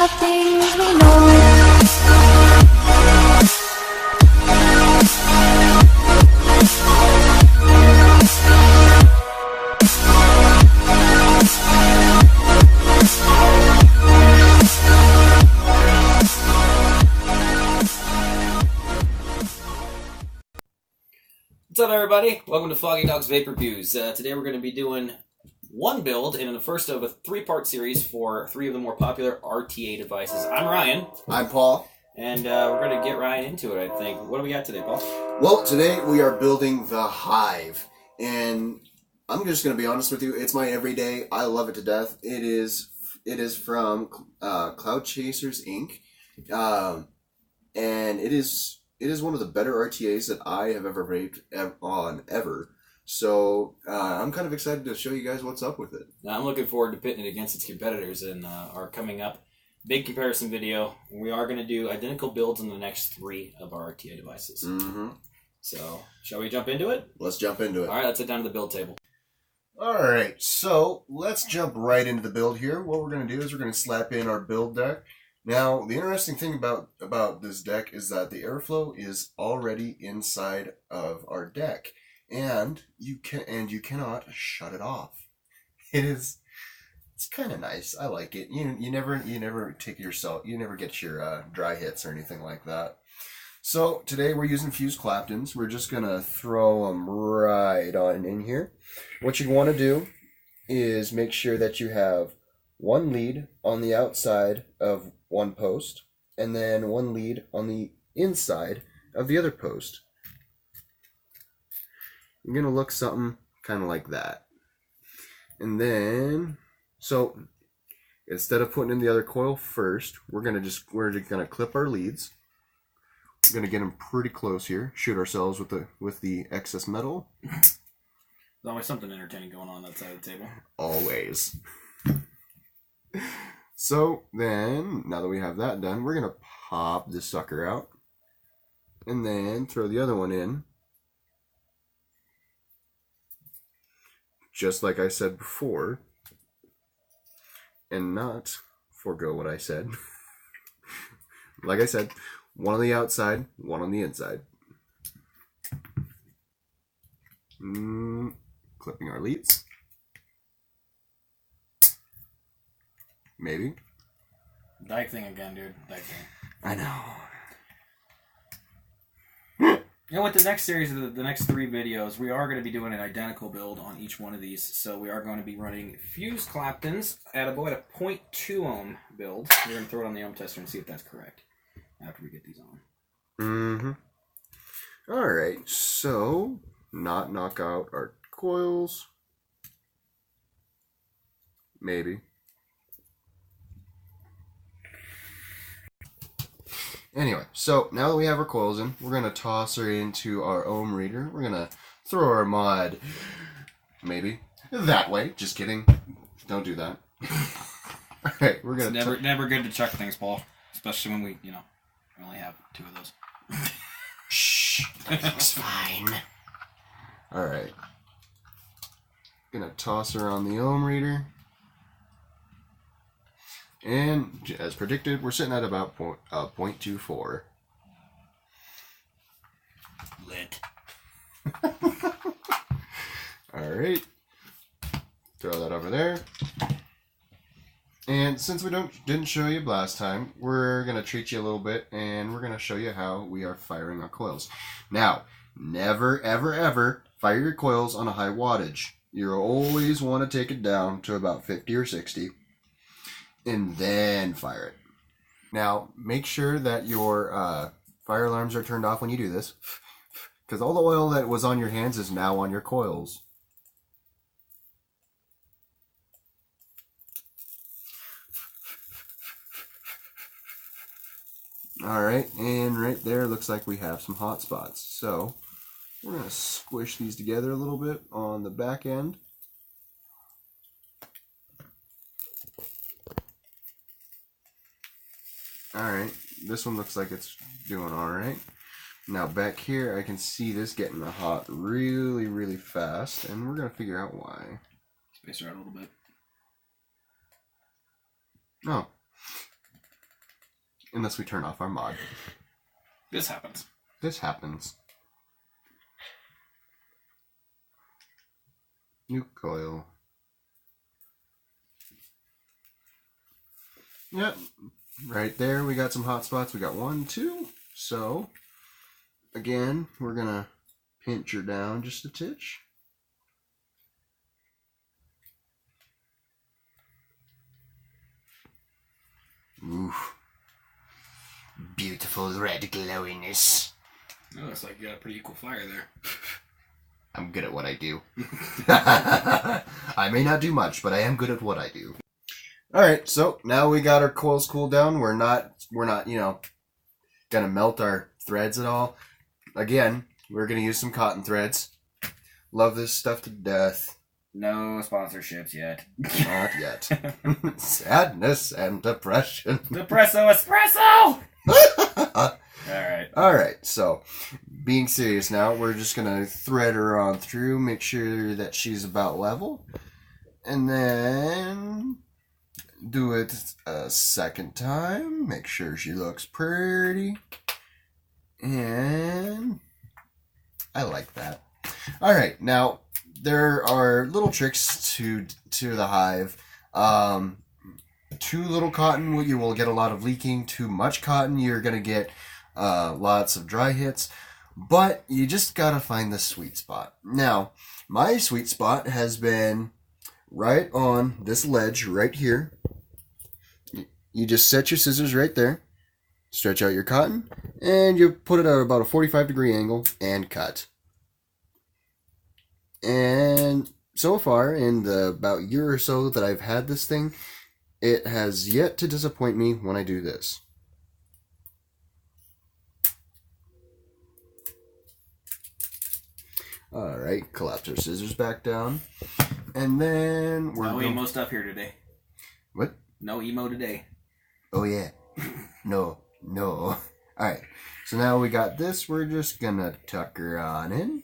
of things we know. What's up, everybody? Welcome to Foggy Dog's Vape Reviews. Today we're going to be doing one build in the first of a three-part series for three of the more popular RTA devices. I'm Ryan. I'm Paul. And we're going to get right into it, I think. What do we got today, Paul? Well, today we are building the Hive. And I'm just going to be honest with you, it's my everyday. I love it to death. It is from Cloud Chasers, Inc. And it is one of the better RTAs that I have ever vaped on, ever. So I'm kind of excited to show you guys what's up with it. Now, I'm looking forward to pitting it against its competitors in our coming up big comparison video. We are going to do identical builds in the next three of our RTA devices. Mm-hmm. So, shall we jump into it? Let's jump into it. All right, let's sit down to the build table. All right, so let's jump right into the build here. What we're going to do is we're going to slap in our build deck. Now, the interesting thing about this deck is that the airflow is already inside of our deck, and you cannot shut it off. It's kind of nice. I like it. You never get your dry hits or anything like that. So today we're using fused Claptons. We're just gonna throw them right on in here. What you want to do is make sure that you have one lead on the outside of one post, and then one lead on the inside of the other post. You're going to look something kind of like that. And then, so instead of putting in the other coil first, we're going to clip our leads. We're going to get them pretty close here, shoot ourselves with the excess metal. There's always something entertaining going on that side of the table. Always. So then, now that we have that done, we're going to pop this sucker out and then throw the other one in. Just like I said before, and not forego what I said. Like I said, one on the outside, one on the inside. Clipping our leads. Maybe. Dyke thing again, dude. Dyke thing. I know. You know what, the next series of the next three videos, we are going to be doing an identical build on each one of these. So we are going to be running fused Claptons at a 0.2 ohm build. We're going to throw it on the ohm tester and see if that's correct after we get these on. Mm-hmm. Alright, so not knock out our coils. Maybe. Anyway, so now that we have our coils in, we're going to toss her into our ohm reader. We're going to throw our mod, maybe, that way. Just kidding. Don't do that. Alright, we're going to... It's never good to chuck things, Paul. Especially when we only have two of those. Shh, everything's fine. Alright. Going to toss her on the ohm reader. And as predicted, we're sitting at about 0.24. Lit. Alright. Throw that over there. And since we didn't show you last time, we're going to treat you a little bit, and we're going to show you how we are firing our coils. Now, never, ever, ever fire your coils on a high wattage. You always want to take it down to about 50 or 60. And then fire it. Now, make sure that your fire alarms are turned off when you do this, because all the oil that was on your hands is now on your coils. Alright, and right there looks like we have some hot spots. So, we're going to squish these together a little bit on the back end. Alright, this one looks like it's doing alright. Now back here I can see this getting hot really, really fast, and we're going to figure out why. Space her out a little bit. Oh. Unless we turn off our mod. This happens. This happens. New coil. Yep. Right there, we got some hot spots. We got 1, 2. So, again, we're going to pinch her down just a titch. Ooh. Beautiful red glowiness. Oh, looks like you got a pretty equal fire there. I'm good at what I do. I may not do much, but I am good at what I do. Alright, so now we got our coils cooled down. We're not, you know, gonna melt our threads at all. Again, we're gonna use some cotton threads. Love this stuff to death. No sponsorships yet. Not yet. Sadness and depression. Depresso espresso! Alright. Alright, so being serious now, we're just gonna thread her on through, make sure that she's about level, and then do it a second time, make sure she looks pretty, and I like that. Alright, now there are little tricks to the hive. Too little cotton, you will get a lot of leaking. Too much cotton, you're going to get lots of dry hits. But you just got to find the sweet spot. Now, my sweet spot has been right on this ledge right here. You just set your scissors right there. Stretch out your cotton. And you put it at about a 45-degree angle and cut. And so far, in the about year or so that I've had this thing, it has yet to disappoint me when I do this. Alright, collapse our scissors back down. And then we're No emo stuff here today. What? No emo today. Oh yeah. No. Alright, so now we got this. We're just gonna tuck her on in.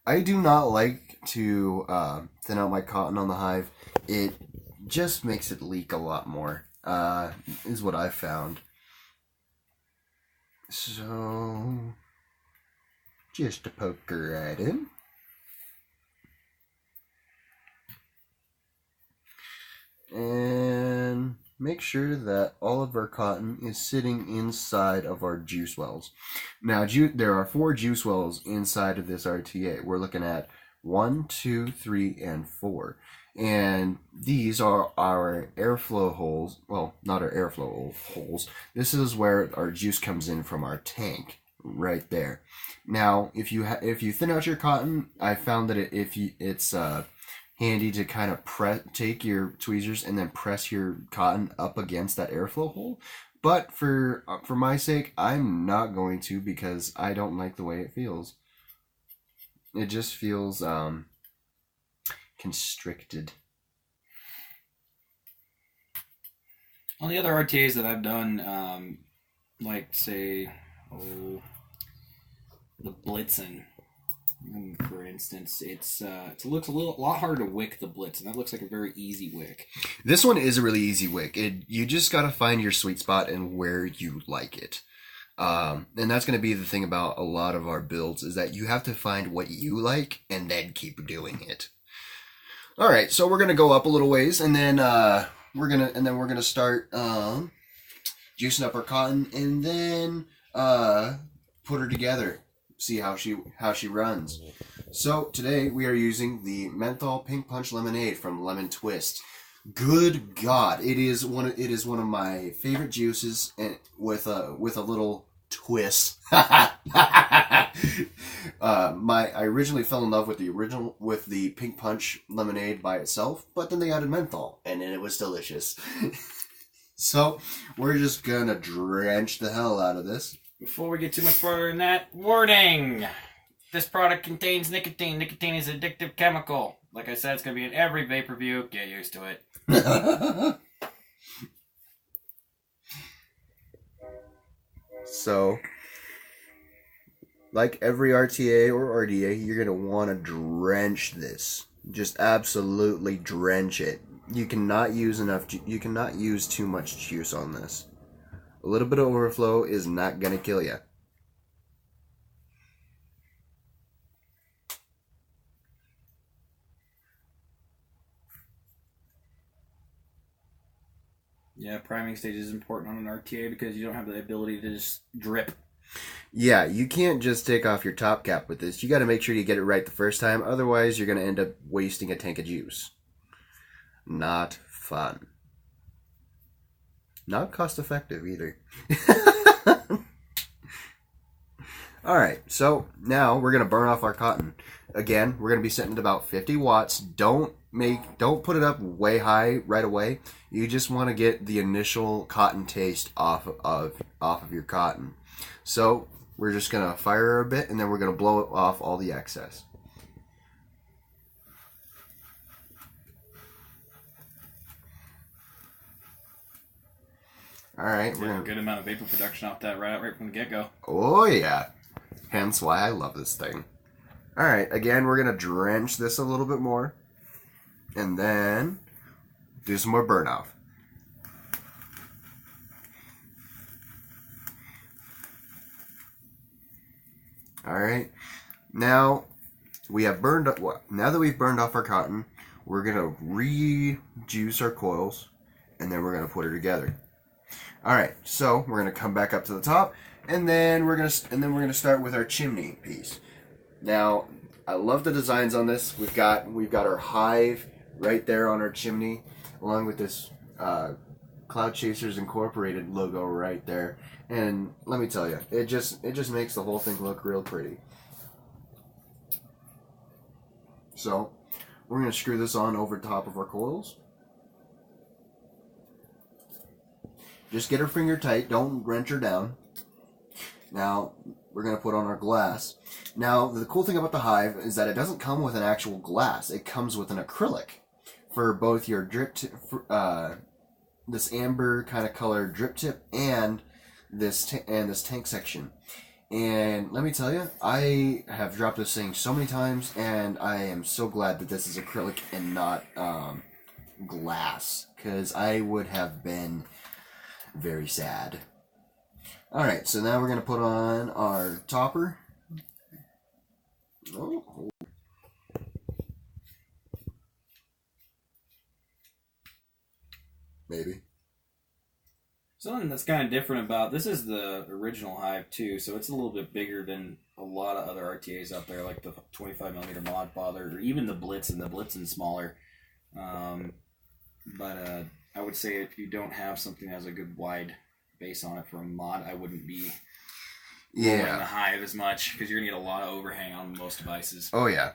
I do not like to thin out my cotton on the hive. It just makes it leak a lot more, is what I've found. So, just to poke her right in. And make sure that all of our cotton is sitting inside of our juice wells. Now, there are 4 juice wells inside of this RTA. We're looking at 1, 2, 3, and 4. And these are our airflow holes. Well, not our airflow holes. This is where our juice comes in from our tank, right there. Now, if you thin out your cotton, I found that it's handy to kind of take your tweezers and then press your cotton up against that airflow hole. But for my sake, I'm not going to, because I don't like the way it feels. It just feels constricted. On the other RTAs that I've done, like say, the Blitzen, for instance, it looks a lot harder to wick the Blitzen. That looks like a very easy wick. This one is a really easy wick. You just got to find your sweet spot and where you like it. And that's going to be the thing about a lot of our builds, is that you have to find what you like and then keep doing it. All right, so we're going to go up a little ways, and then we're gonna start juicing up our cotton, and then put her together. See how she runs. So today we are using the menthol pink punch lemonade from Lemon Twist. Good God, it is one of my favorite juices, and with a little twist. I originally fell in love with the pink punch lemonade by itself, but then they added menthol, and then it was delicious. So we're just gonna drench the hell out of this. Before we get too much further than that, warning! This product contains nicotine. Nicotine is an addictive chemical. Like I said, it's going to be in every vape review. Get used to it. So, like every RTA or RDA, you're going to want to drench this. Just absolutely drench it. You cannot use too much juice on this. A little bit of overflow is not going to kill you. Yeah, priming stage is important on an RTA because you don't have the ability to just drip. Yeah, you can't just take off your top cap with this. You got to make sure you get it right the first time. Otherwise, you're going to end up wasting a tank of juice. Not fun. Not cost effective either. Alright, so now we're going to burn off our cotton. Again, we're going to be setting it about 50 watts. Don't put it up way high right away. You just want to get the initial cotton taste off of your cotton. So we're just going to fire a bit, and then we're going to blow off all the excess. Alright, we're a good amount of vapor production off that right from the get-go. Oh yeah. Hence why I love this thing. Alright, again, we're going to drench this a little bit more. And then do some more burn off. Alright, now we have burned up. Now that we've burned off our cotton, we're going to rejuice our coils, and then we're going to put it together. Alright, so we're going to come back up to the top, and then we're going to start with our chimney piece. Now, I love the designs on this. We've got our Hive right there on our chimney, along with this Cloud Chasers Incorporated logo right there. And let me tell you, it just makes the whole thing look real pretty. So, we're going to screw this on over top of our coils. Just get her finger tight. Don't wrench her down. Now, we're going to put on our glass. Now, the cool thing about the Hive is that it doesn't come with an actual glass. It comes with an acrylic for both your drip tip, this amber kind of color drip tip, and this tank section. And let me tell you, I have dropped this thing so many times, and I am so glad that this is acrylic and not glass, because I would have been very sad. Alright, so now we're going to put on our topper. Oh. Maybe. Something that's kind of different about this is the original Hive too, so it's a little bit bigger than a lot of other RTAs out there, like the 25mm Mod Father, or even the Blitzen smaller. But I would say if you don't have something that has a good wide base on it for a mod, I wouldn't be rolling the Hive as much, because you're gonna get a lot of overhang on most devices. Oh yeah.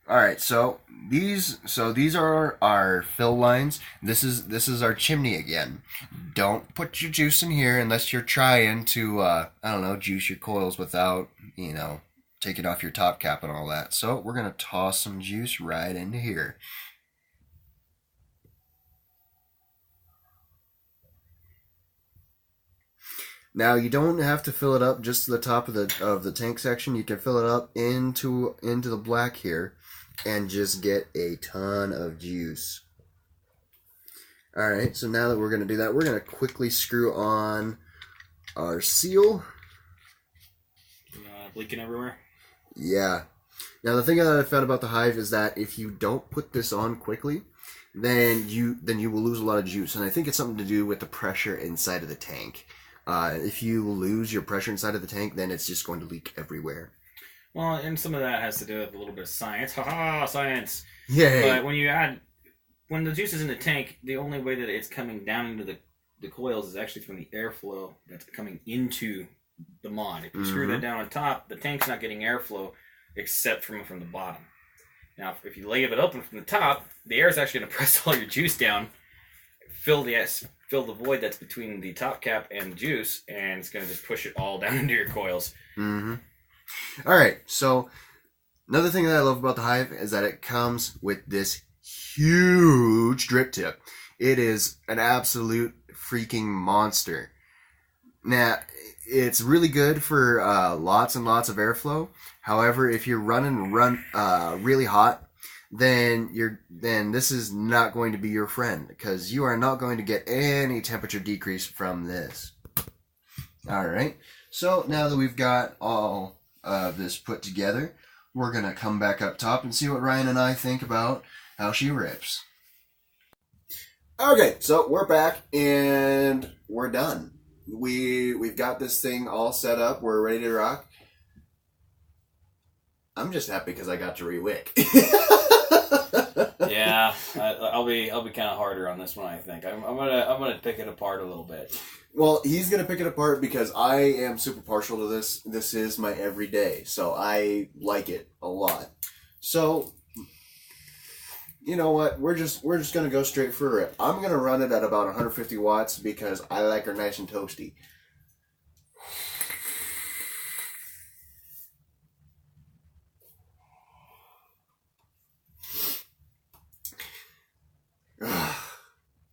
Alright, so these are our fill lines. This is our chimney again. Don't put your juice in here unless you're trying to I don't know, juice your coils without, taking off your top cap and all that. So we're gonna toss some juice right into here. Now you don't have to fill it up just to the top of the tank section. You can fill it up into the black here, and just get a ton of juice. Alright, so now that we're going to do that, we're going to quickly screw on our seal. Leaking everywhere? Yeah. Now the thing that I found about the Hive is that if you don't put this on quickly, then you will lose a lot of juice. And I think it's something to do with the pressure inside of the tank. If you lose your pressure inside of the tank, then it's just going to leak everywhere. Well, and some of that has to do with a little bit of science. Ha-ha, science! Yay! But when the juice is in the tank, the only way that it's coming down into the coils is actually from the airflow that's coming into the mod. If you screw that down on top, the tank's not getting airflow except from the bottom. Now, if you leave it open from the top, the air is actually going to press all your juice down, fill the void that's between the top cap and the juice, and it's going to just push it all down into your coils. Mm-hmm. Alright, so another thing that I love about the Hive is that it comes with this huge drip tip. It is an absolute freaking monster. Now, it's really good for lots and lots of airflow. However, if you're running really hot, then this is not going to be your friend, because you are not going to get any temperature decrease from this. All right. So now that we've got all of this put together, we're going to come back up top and see what Ryan and I think about how she rips. Okay, so we're back and we're done. We've got this thing all set up. We're ready to rock. I'm just happy because I got to re-wick. Yeah, I'll be kind of harder on this one. I think I'm gonna pick it apart a little bit. Well, he's gonna pick it apart because I am super partial to this. This is my everyday, so I like it a lot. So, you know what? We're just gonna go straight for it. I'm gonna run it at about 150 watts because I like her nice and toasty.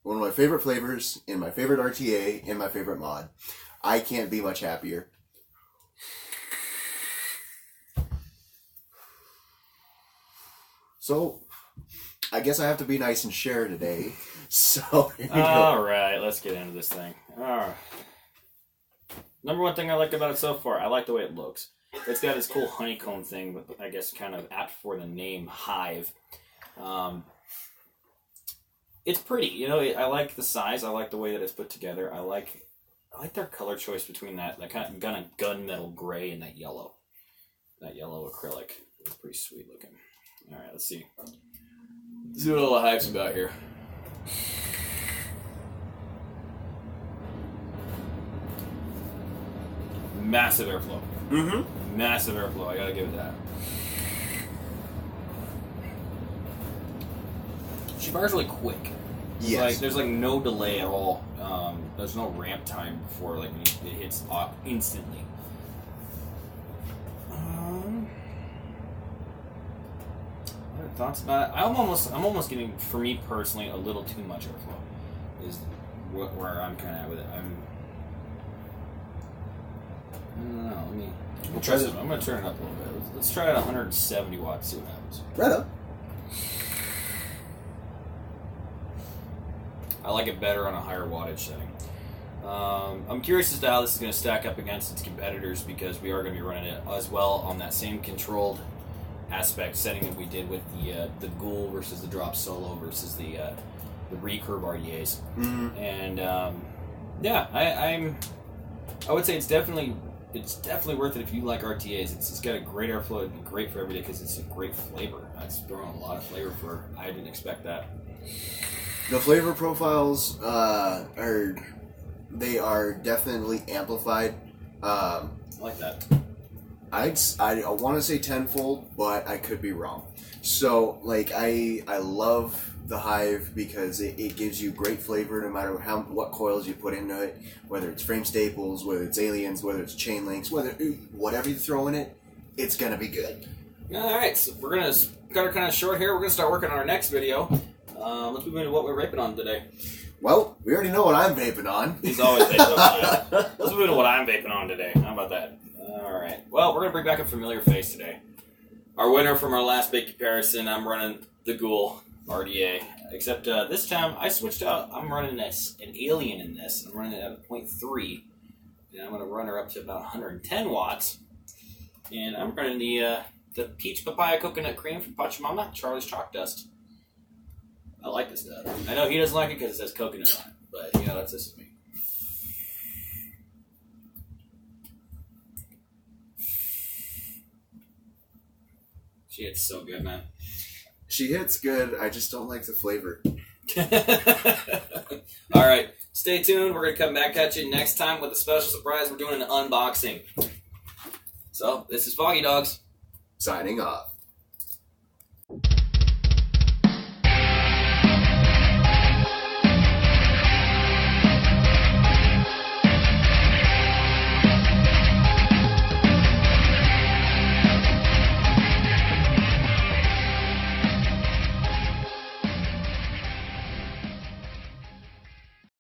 One of my favorite flavors in my favorite RTA in my favorite mod. I can't be much happier. So, I guess I have to be nice and share today. So, All right, let's get into this thing. Number one thing I like about it so far, I like the way it looks. It's got this cool honeycomb thing, but I guess kind of apt for the name Hive. It's pretty, you know. I like the size. I like the way that it's put together. I like their color choice between that kind of gunmetal gray and that yellow acrylic. It's pretty sweet looking. All right, let's see. Let's see what all the Hive's about here. Massive airflow. Mm-hmm. Massive airflow. I gotta give it that. She fires really quick. yes. There's no delay at all. There's no ramp time before it hits off instantly. Other thoughts about it? I'm almost getting, for me personally, a little too much airflow. Is where I'm kind of at with it. I don't know. I'm gonna turn it up a little bit. Let's try it at 170 watts. See what happens. Right up. I like it better on a higher wattage setting. I'm curious as to how this is going to stack up against its competitors, because we are going to be running it as well on that same controlled aspect setting that we did with the Ghoul versus the Drop Solo versus the recurve RDAs. Mm-hmm. And yeah, I would say it's definitely worth it if you like RTAs. It's got a great airflow. It'd be great for every day because it's a great flavor. It's throwing a lot of flavor for. I didn't expect that. The flavor profiles are definitely amplified. I like that. I want to say tenfold, but I could be wrong. So I love the Hive because it gives you great flavor no matter what coils you put into it, whether it's frame staples, whether it's aliens, whether it's chain links, whatever you throw in it, it's gonna be good. All right, so we're gonna cut her kind of short here. We're gonna start working on our next video. Let's move into what we're vaping on today. Well, we already know what I'm vaping on. He's always vaping on. Let's move into what I'm vaping on today. How about that? All right. Well, we're gonna bring back a familiar face today. Our winner from our last big comparison. I'm running the Ghoul RDA, except this time I switched out. I'm running an alien in this. I'm running it at 0.3, and I'm gonna run her up to about 110 watts. And I'm running the peach papaya coconut cream from Pachamama, Charlie's Chalk Dust. I like this stuff. I know he doesn't like it because it says coconut on it, but that's just me. She hits so good, man. She hits good. I just don't like the flavor. All right, stay tuned. We're gonna come back at you next time with a special surprise. We're doing an unboxing. So this is Foggy Dogs Signing off.